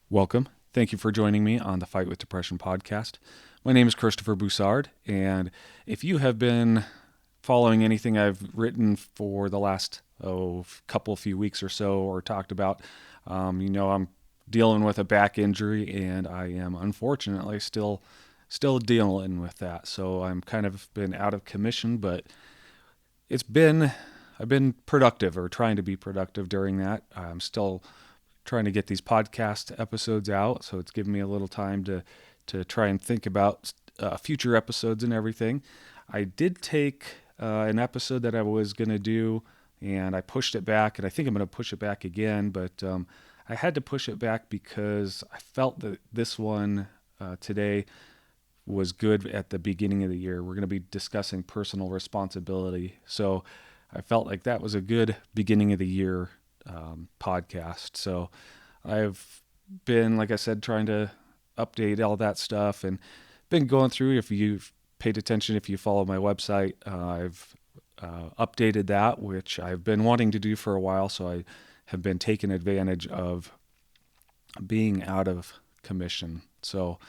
Welcome. Thank you for joining me on the Fight with Depression podcast. My name is Christopher Boussard, and if you have been following anything I've written for the last few weeks or so, or talked about, I'm dealing with a back injury, and I am unfortunately still dealing with that. So I'm kind of been out of commission, but it's been I've been productive or trying to be productive during that. I'm still trying to get these podcast episodes out, so it's given me a little time to try and think about future episodes and everything. I did take an episode that I was going to do, and I pushed it back, and I think I'm going to push it back again, but I had to push it back because I felt that this one today was good at the beginning of the year. We're going to be discussing personal responsibility, so I felt like that was a good beginning of the year podcast. So I've been, like I said, trying to update all that stuff and been going through. If you've paid attention, if you follow my website, I've updated that, which I've been wanting to do for a while. So I have been taking advantage of being out of commission. So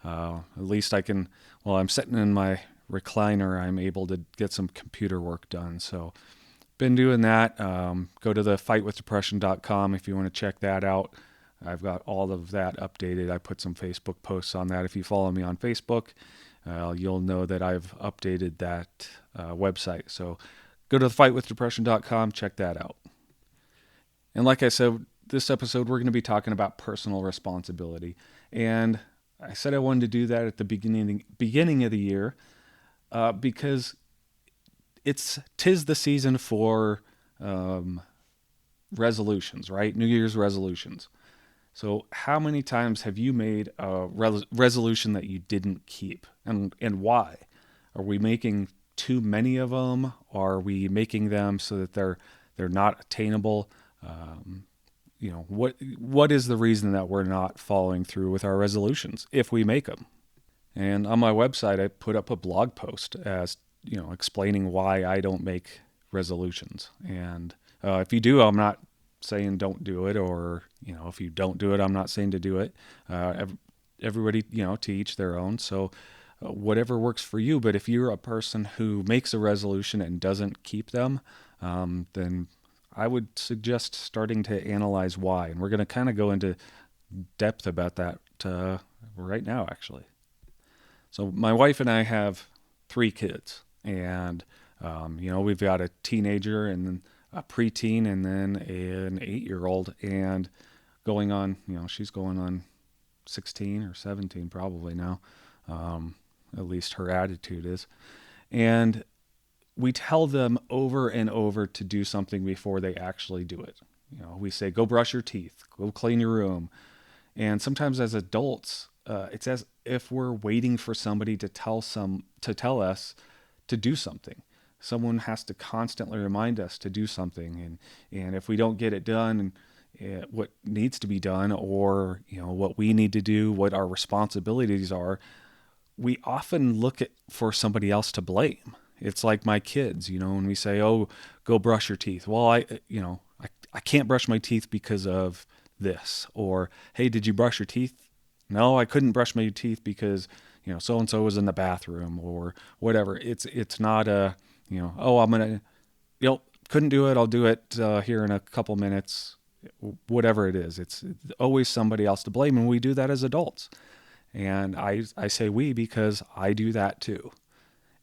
at least I can, while I'm sitting in my recliner, I'm able to get some computer work done. So been doing that. Go to the fightwithdepression.com if you want to check that out. I've got all of that updated. I put some Facebook posts on that. If you follow me on Facebook, you'll know that I've updated that website. So go to the fightwithdepression.com, check that out. And like I said, this episode we're going to be talking about personal responsibility. And I said I wanted to do that at the beginning of the year because tis the season for resolutions, right? New Year's resolutions. So how many times have you made a resolution that you didn't keep, and why? Are we making too many of them? Are we making them so that they're not attainable? What is the reason that we're not following through with our resolutions if we make them? And on my website, I put up a blog post as explaining why I don't make resolutions. And if you do, I'm not saying don't do it, or if you don't do it, I'm not saying to do it. Everybody, to each their own. So whatever works for you. But if you're a person who makes a resolution and doesn't keep them, then I would suggest starting to analyze why. And we're going to kind of go into depth about that right now, actually. So my wife and I have 3 kids, and we've got a teenager and a preteen and then an 8-year-old, and going on, she's going on 16 or 17 probably now. At least her attitude is. And we tell them over and over to do something before they actually do it. We say, go brush your teeth, go clean your room. And sometimes as adults, it's as if we're waiting for somebody to tell us to do something. Someone has to constantly remind us to do something, and if we don't get it done, what needs to be done, or what we need to do, what our responsibilities are, we often look for somebody else to blame. It's like my kids, when we say, "Oh, go brush your teeth." Well, I can't brush my teeth because of this, or hey, did you brush your teeth? No, I couldn't brush my teeth because so and so was in the bathroom, or whatever. It's not a oh, I'm gonna couldn't do it. I'll do it here in a couple minutes. Whatever it is, it's always somebody else to blame, and we do that as adults. And I say we because I do that too.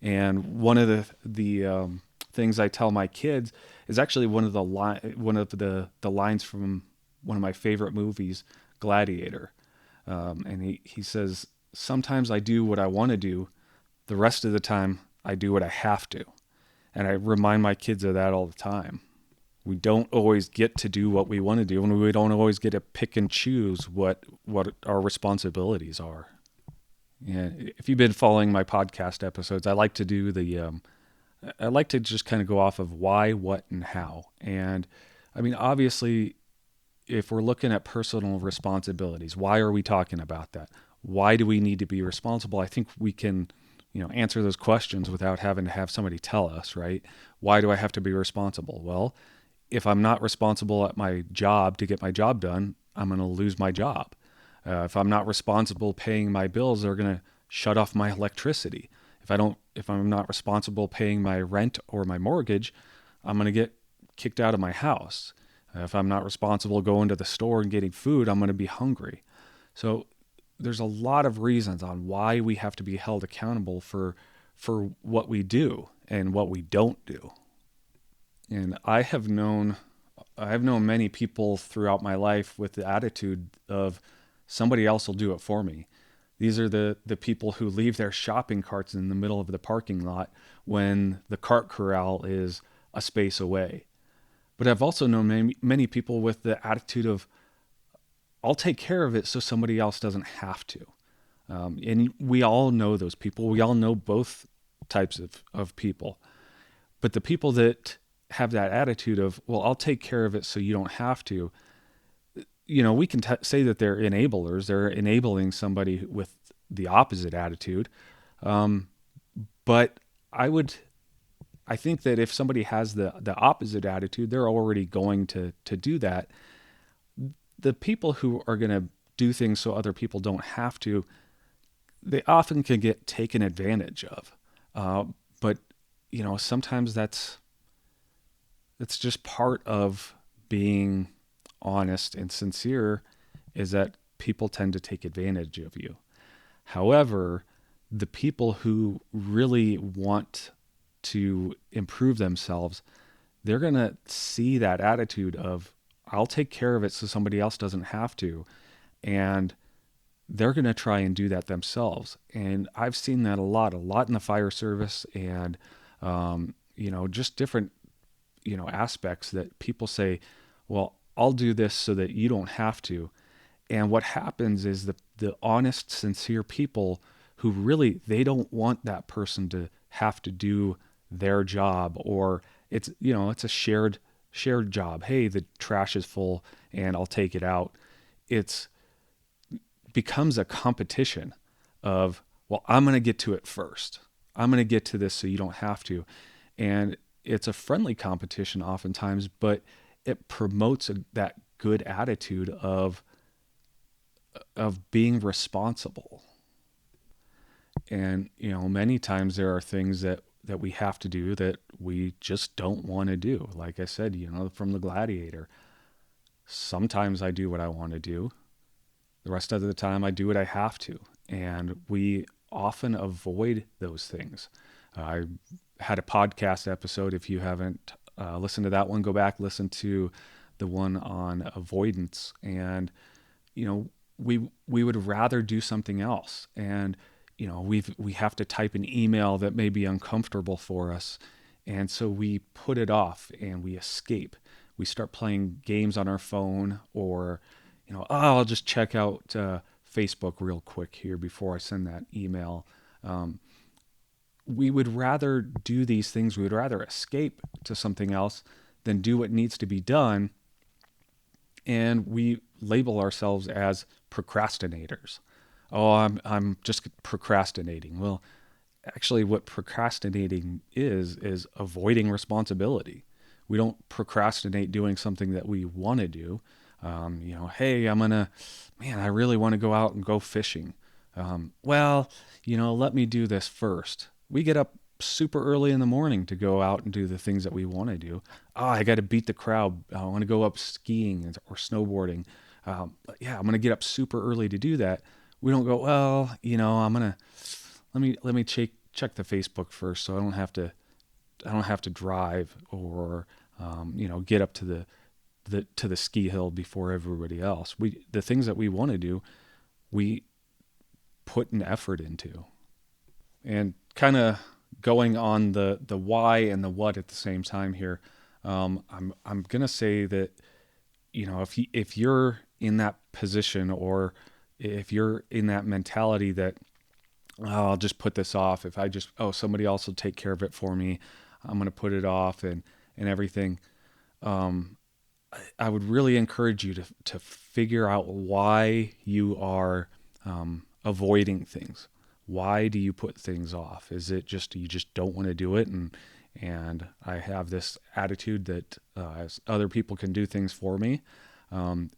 And one of the things I tell my kids is actually one of the lines from one of my favorite movies, Gladiator. And he says, sometimes I do what I want to do. The rest of the time, I do what I have to. And I remind my kids of that all the time. We don't always get to do what we want to do, and we don't always get to pick and choose what our responsibilities are. And if you've been following my podcast episodes, I like to do I like to just kind of go off of why, what, and how. And I mean, obviously, if we're looking at personal responsibilities, why are we talking about that? Why do we need to be responsible? I think we can, answer those questions without having to have somebody tell us, right? Why do I have to be responsible? Well, if I'm not responsible at my job to get my job done, I'm going to lose my job. If I'm not responsible paying my bills, they're going to shut off my electricity. If I'm not responsible paying my rent or my mortgage, I'm going to get kicked out of my house. If I'm not responsible going to the store and getting food, I'm going to be hungry. So there's a lot of reasons on why we have to be held accountable for what we do and what we don't do. And I've known many people throughout my life with the attitude of somebody else will do it for me. These are the people who leave their shopping carts in the middle of the parking lot when the cart corral is a space away. But I've also known many people with the attitude of, I'll take care of it so somebody else doesn't have to. And we all know those people. We all know both types of people. But the people that have that attitude of, well, I'll take care of it so you don't have to, we can say that they're enablers. They're enabling somebody with the opposite attitude. But I think that if somebody has the opposite attitude, they're already going to do that. The people who are going to do things so other people don't have to, they often can get taken advantage of. But sometimes that's just part of being honest and sincere, is that people tend to take advantage of you. However, the people who really want to improve themselves, they're going to see that attitude of, I'll take care of it so somebody else doesn't have to. And they're going to try and do that themselves. And I've seen that a lot in the fire service, and, just different, aspects that people say, well, I'll do this so that you don't have to. And what happens is the honest, sincere people who really, they don't want that person to have to do their job, or it's a shared job. Hey, the trash is full and I'll take it out. It's becomes a competition of, well, I'm going to get to it first. I'm going to get to this so you don't have to. And it's a friendly competition oftentimes, but it promotes that good attitude of being responsible. And, many times there are things that we have to do that we just don't want to do. Like I said, from the Gladiator, sometimes I do what I want to do. The rest of the time I do what I have to. And we often avoid those things. I had a podcast episode. If you haven't listened to that one, go back, listen to the one on avoidance. And, we would rather do something else. And, we have to type an email that may be uncomfortable for us. And so we put it off and we escape. We start playing games on our phone, or, I'll just check out Facebook real quick here before I send that email. We would rather do these things. We would rather escape to something else than do what needs to be done. And we label ourselves as procrastinators. Oh, I'm just procrastinating. Well, actually what procrastinating is avoiding responsibility. We don't procrastinate doing something that we want to do. Hey, I really want to go out and go fishing. Let me do this first. We get up super early in the morning to go out and do the things that we want to do. Oh, I got to beat the crowd. I want to go up skiing or snowboarding. I'm going to get up super early to do that. We don't go, well, let me check the Facebook first, so I don't have to drive, or get up to the ski hill before everybody else. The things that we want to do, we put an effort into. And kind of going on the why and the what at the same time here, I'm gonna say that, if you're in that position, or if you're in that mentality that, I'll just put this off. If somebody else will take care of it for me, I'm gonna put it off and everything. I would really encourage you to figure out why you are avoiding things. Why do you put things off? Is it just you just don't want to do it, and I have this attitude that other people can do things for me?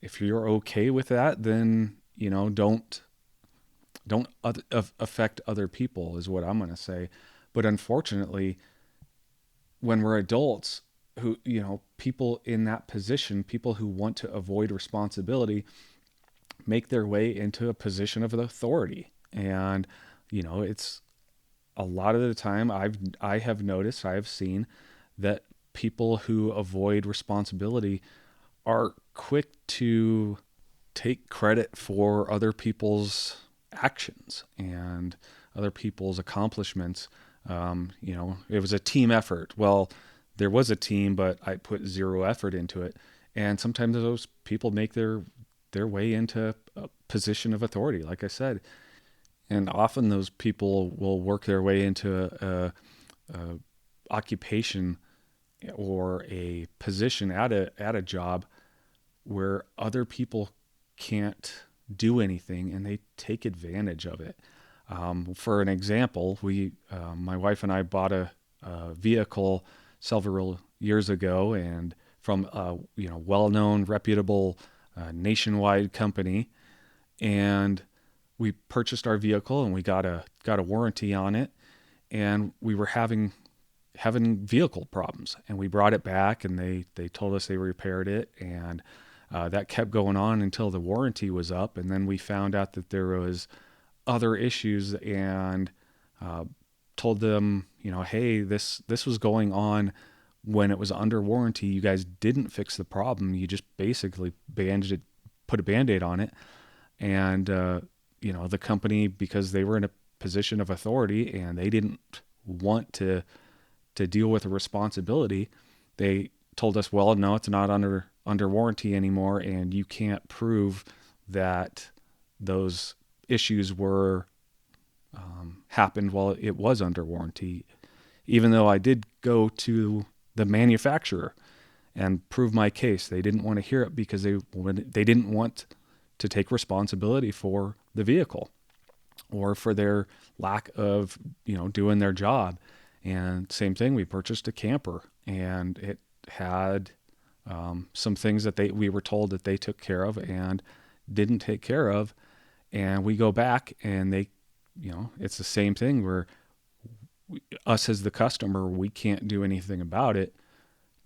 If you're okay with that, then don't affect other people is what I'm going to say. But unfortunately, when we're adults, who, people in that position, people who want to avoid responsibility, make their way into a position of authority. And, it's a lot of the time I have noticed, I have seen that people who avoid responsibility are quick to take credit for other people's actions and other people's accomplishments. It was a team effort. Well, there was a team, but I put zero effort into it. And sometimes those people make their way into a position of authority, like I said. And often those people will work their way into a occupation or a position at a job where other people can't do anything, and they take advantage of it. For an example, my wife and I bought a vehicle several years ago, and from a well-known, reputable, nationwide company, and we purchased our vehicle and we got a warranty on it, and we were having vehicle problems, and we brought it back, and they told us they repaired it, and that kept going on until the warranty was up, and then we found out that there was other issues, and told them, hey, this was going on when it was under warranty. You guys didn't fix the problem. You just basically put a Band-Aid on it, and the company, because they were in a position of authority and they didn't want to deal with the responsibility, they told us, well, no, it's not under warranty anymore, and you can't prove that those issues were happened while it was under warranty. Even though I did go to the manufacturer and prove my case, they didn't want to hear it because they didn't want to take responsibility for the vehicle or for their lack of doing their job. And same thing, we purchased a camper, and it had some things that we were told that they took care of and didn't take care of. And we go back, and they, it's the same thing where us as the customer, we can't do anything about it,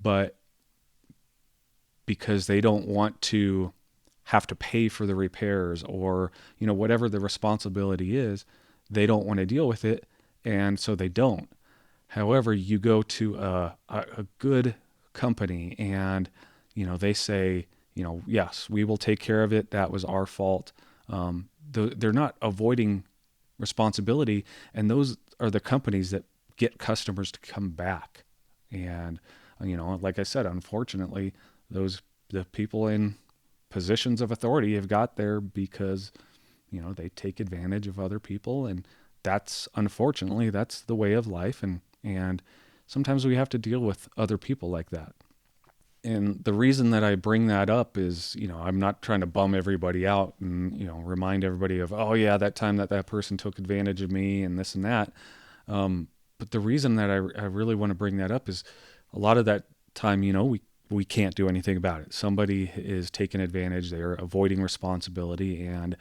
but because they don't want to have to pay for the repairs or, whatever the responsibility is, they don't want to deal with it. And so they don't. However, you go to a good company, and, they say, yes, we will take care of it. That was our fault. They're not avoiding responsibility. And those are the companies that get customers to come back. And, like I said, unfortunately, the people in positions of authority have got there because, they take advantage of other people. And that's, unfortunately, that's the way of life. And sometimes we have to deal with other people like that. And the reason that I bring that up is, I'm not trying to bum everybody out and, remind everybody of, oh yeah, that time that person took advantage of me and this and that. But the reason that I really want to bring that up is a lot of that time, we can't do anything about it. Somebody is taking advantage. They're avoiding responsibility. And,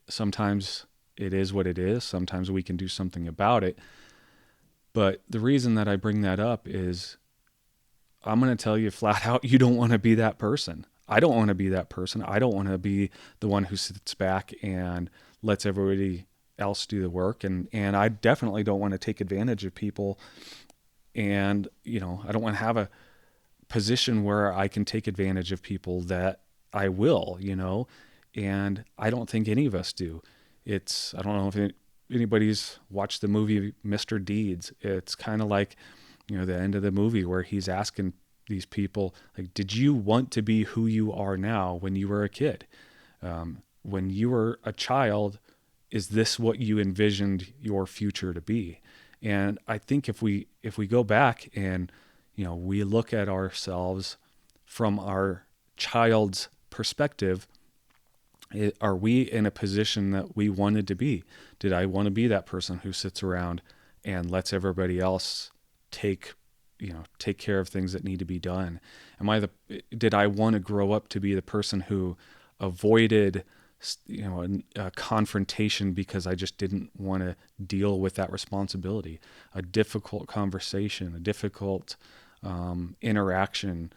sometimes it is what it is. Sometimes we can do something about it. But the reason that I bring that up is I'm going to tell you flat out, you don't want to be that person. I don't want to be that person. I don't want to be the one who sits back and lets everybody else do the work. And I definitely don't want to take advantage of people. And, I don't want to have a position where I can take advantage of people that I will, and I don't think any of us do. I don't know if anybody's watched the movie Mr. Deeds. It's kind of like, the end of the movie where he's asking these people, like, did you want to be who you are now when you were a kid? When you were a child, is this what you envisioned your future to be? And I think if we go back and, we look at ourselves from our child's perspective, are we in a position that we wanted to be? Did I want to be that person who sits around and lets everybody else take care of things that need to be done? Did I want to grow up to be the person who avoided, a confrontation because I just didn't want to deal with that responsibility. A difficult conversation, a difficult interaction.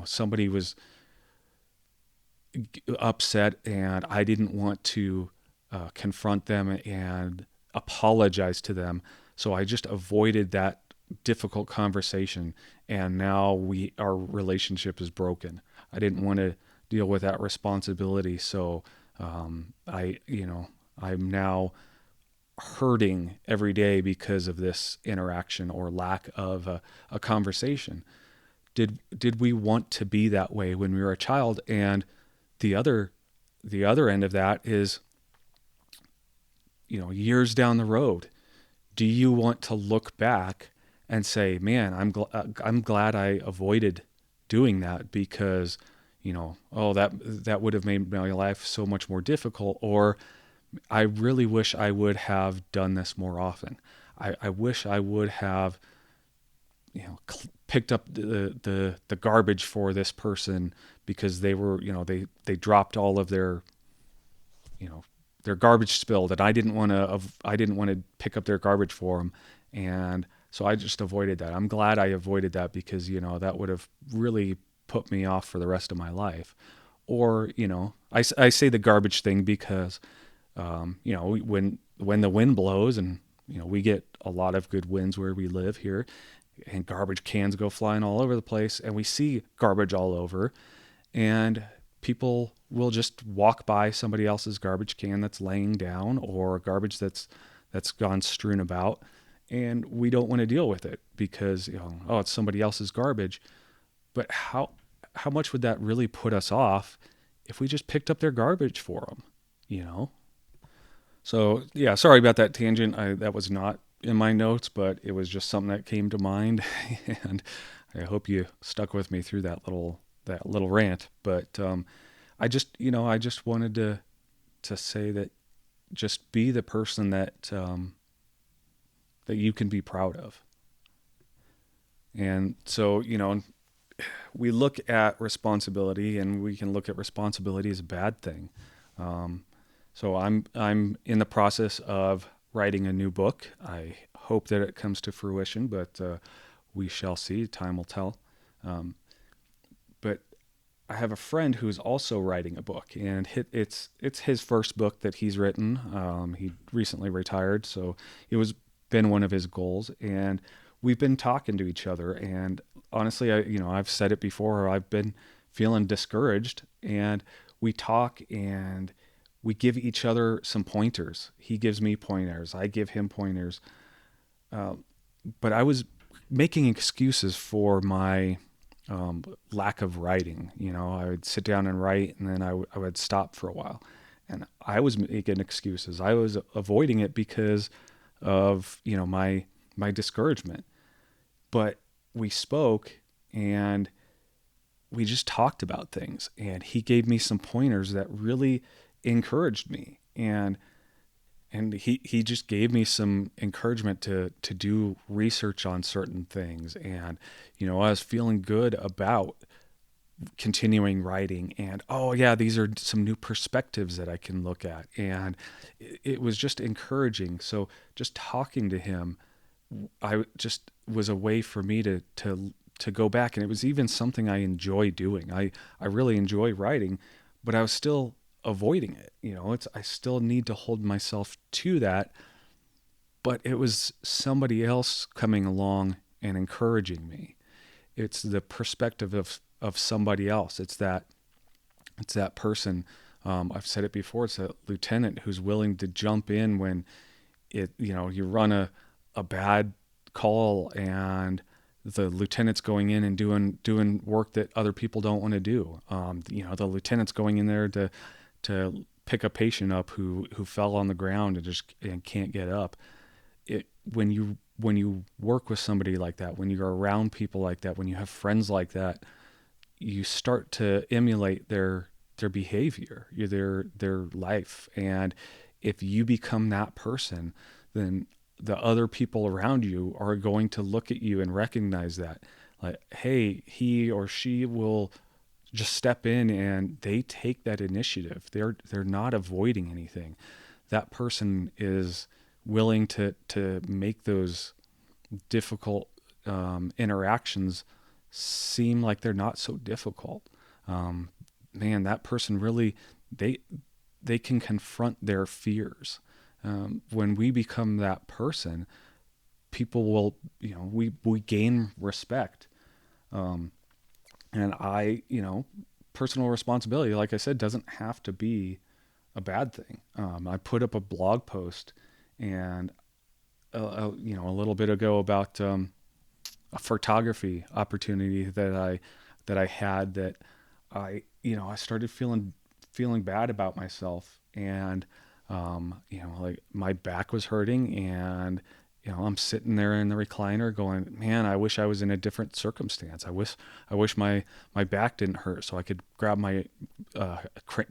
Somebody was upset, and I didn't want to confront them and apologize to them. So I just avoided that difficult conversation, and now our relationship is broken. I didn't want to deal with that responsibility, so I'm now hurting every day because of this interaction or lack of a conversation. Did we want to be that way when we were a child? And the other end of that is, years down the road, do you want to look back and say, man, I'm glad I avoided doing that because, that would have made my life so much more difficult, or I really wish I would have done this more often. I wish I would have, picked up the garbage for this person because they were, they dropped all of their garbage spilled, and I didn't want to pick up their garbage for them, and so I just avoided that. I'm glad I avoided that because that would have really put me off for the rest of my life. Or I say the garbage thing because when the wind blows, and we get a lot of good winds where we live here, and garbage cans go flying all over the place, and we see garbage all over, and people will just walk by somebody else's garbage can that's laying down, or garbage that's gone strewn about, and we don't want to deal with it because it's somebody else's garbage. But how much would that really put us off if we just picked up their garbage for them? So yeah, sorry about that tangent. That was not in my notes, but it was just something that came to mind, and I hope you stuck with me through that little rant. But I just wanted to say that just be the person that that you can be proud of. And so we look at responsibility, and we can look at responsibility as a bad thing. So I'm in the process of writing a new book. I hope that it comes to fruition, but we shall see. Time will tell. But I have a friend who's also writing a book, and it's his first book that he's written. He recently retired, so it was been one of his goals, and we've been talking to each other. And honestly, I've said it before. I've been feeling discouraged, and we talk and we give each other some pointers. He gives me pointers. I give him pointers. But I was making excuses for my lack of writing. I would sit down and write, and then I would stop for a while. And I was making excuses. I was avoiding it because of, my discouragement. But we spoke, and we just talked about things, and he gave me some pointers that really encouraged me, and he just gave me some encouragement to do research on certain things. And I was feeling good about continuing writing, and oh yeah, these are some new perspectives that I can look at, and it was just encouraging. So just talking to him, I just was a way for me to go back, and it was even something I enjoy doing. I really enjoy writing, but I was still avoiding it. I still need to hold myself to that, but it was somebody else coming along and encouraging me. It's the perspective of somebody else. It's that person. I've said it before. It's a lieutenant who's willing to jump in when you run a bad call, and the lieutenant's going in and doing work that other people don't want to do. The lieutenant's going in there to pick a patient up who fell on the ground and can't get up. When you work with somebody like that, when you're around people like that, when you have friends like that, you start to emulate their behavior, their life. And if you become that person, then the other people around you are going to look at you and recognize that, like, hey, he or she will just step in and they take that initiative. They're not avoiding anything. That person is willing to make those difficult interactions seem like they're not so difficult. Um, Man, that person really they they can confront their fears. When we become that person, people will, we gain respect. Um, and personal responsibility, like I said, doesn't have to be a bad thing. I put up a blog post and a little bit ago about a photography opportunity that I had that I started feeling bad about myself, and like my back was hurting, and I'm sitting there in the recliner going, man, I wish I was in a different circumstance. I wish my back didn't hurt so I could grab my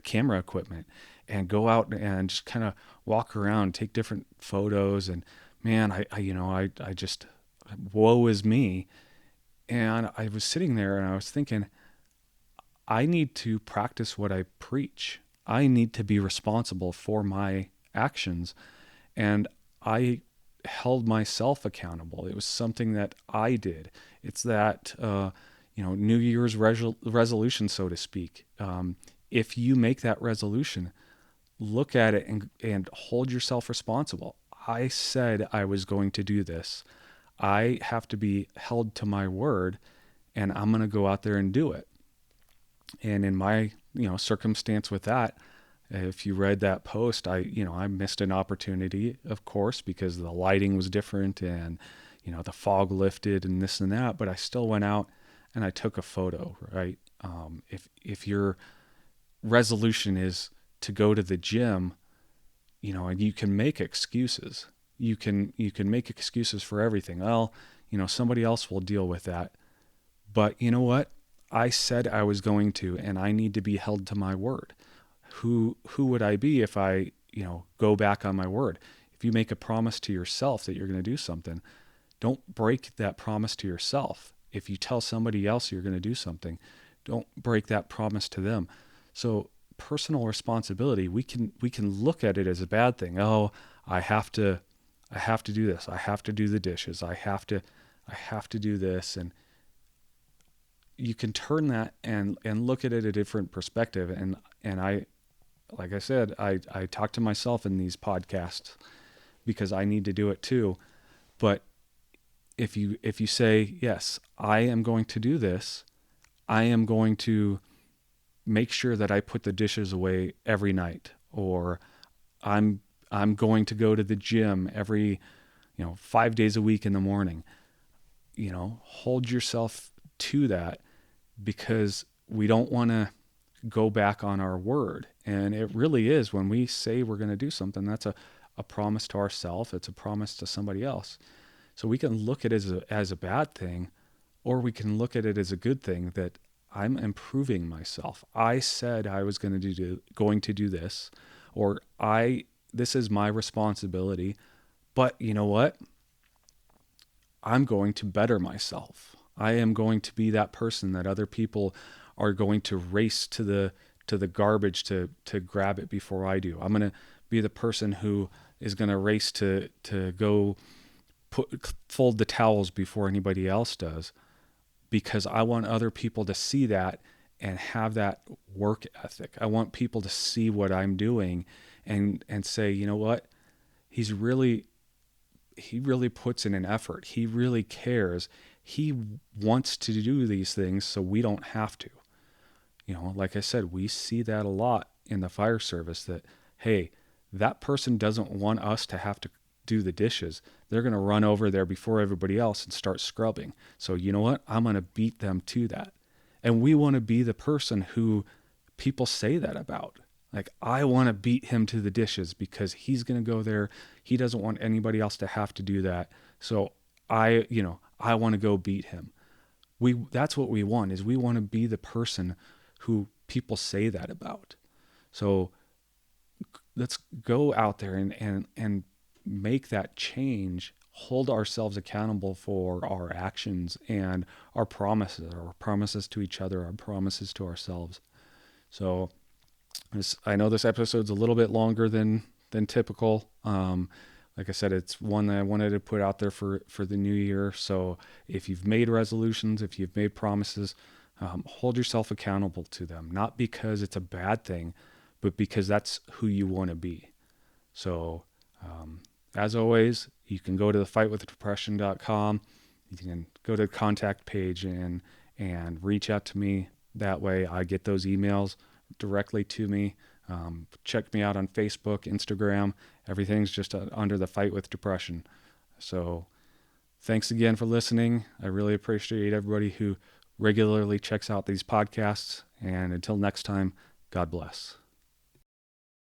camera equipment and go out and just kind of walk around, take different photos. And man, I just, woe is me. And I was sitting there and I was thinking, I need to practice what I preach. I need to be responsible for my actions. And I held myself accountable. It was something that I did. It's that, New Year's resolution, so to speak. If you make that resolution, look at it and hold yourself responsible. I said I was going to do this. I have to be held to my word, and I'm going to go out there and do it. And in my, circumstance with that, if you read that post, I missed an opportunity, of course, because the lighting was different and, the fog lifted and this and that, but I still went out and I took a photo, right? If your resolution is to go to the gym, and you can make excuses. You can make excuses for everything. Well, somebody else will deal with that. But you know what? I said I was going to, and I need to be held to my word. Who would I be if I, go back on my word? If you make a promise to yourself that you're going to do something, don't break that promise to yourself. If you tell somebody else you're going to do something, don't break that promise to them. So personal responsibility, we can look at it as a bad thing. Oh, I have to do this. I have to do the dishes. I have to do this. And you can turn that and look at it a different perspective. And I, like I said, I talk to myself in these podcasts because I need to do it too. But if you say, yes, I am going to do this, I am going to make sure that I put the dishes away every night, or I'm I'm going to go to the gym every, 5 days a week in the morning. Hold yourself to that, because we don't want to go back on our word. And it really is, when we say we're going to do something, that's a promise to ourselves. It's a promise to somebody else. So we can look at it as a bad thing, or we can look at it as a good thing, that I'm improving myself. I said I was going to do this, or this is my responsibility. But you know what? I'm going to better myself. I am going to be that person that other people are going to race to the garbage to grab it before I do. I'm going to be the person who is going to race to go fold the towels before anybody else does, because I want other people to see that and have that work ethic. I want people to see what I'm doing and say, you know what? He's really he really puts in an effort. He really cares. He wants to do these things so we don't have to. Like I said, we see that a lot in the fire service, that, hey, that person doesn't want us to have to do the dishes. They're going to run over there before everybody else and start scrubbing. So you know what? I'm going to beat them to that. And we want to be the person who people say that about. Like, I want to beat him to the dishes because he's going to go there. He doesn't want anybody else to have to do that. So I want to go beat him. That's what we want, is we want to be the person who people say that about. So let's go out there and make that change hold ourselves accountable for our actions and our promises to each other, our promises to ourselves. So I know this episode's a little bit longer than typical. Like I said, it's one that I wanted to put out there for the new year. So if you've made resolutions, if you've made promises, hold yourself accountable to them, not because it's a bad thing, but because that's who you want to be. So, as always, you can go to thefightwithdepression.com. You can go to the contact page and reach out to me. That way I get those emails directly to me. Check me out on Facebook, Instagram. Everything's just under the Fight with Depression. So thanks again for listening. I really appreciate everybody who regularly checks out these podcasts. And until next time, God bless.